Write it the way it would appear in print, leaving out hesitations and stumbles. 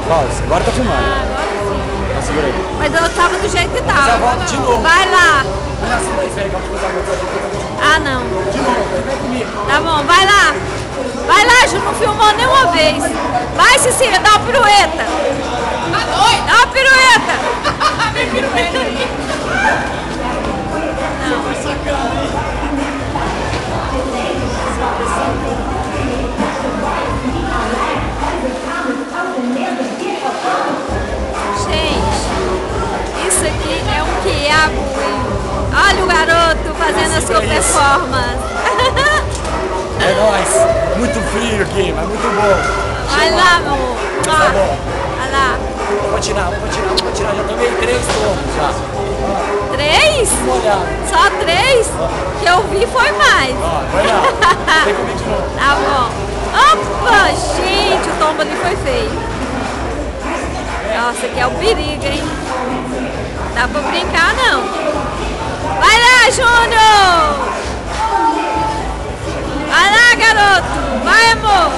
Pausa. Agora tá filmando. Agora sim. Tá, segura aí. Mas eu tava do jeito que Já tava. volto de novo. Vai lá. Olha assim, mas velho, vamos fazer uma coisa. Ah, não. De novo, vem comigo. Tá bom, vai lá. Vai lá, Ju, não filmou nenhuma vez. Vai, Cecília, dá uma pirueta. Tá doido? Dá uma pirueta. Vem pirueta aqui. Gente, isso aqui é um quiabo, hein? Olha o garoto fazendo a sua performance. É nóis. Muito frio aqui, mas muito bom. Vai lá, meu amor. Tá bom. Vai lá. Vamos tirar. Já tomei 3 tomos já. 3? Dá uma olhada. Só 3? Que eu vi foi mais. Ó, vai lá. Vem comigo de novo. Tá bom. Opa, gente, o tombo ali foi feio. Nossa, aqui é o perigo, hein? Dá pra brincar, não. Vai lá, Júnior! Vai lá, garoto! Vai, amor!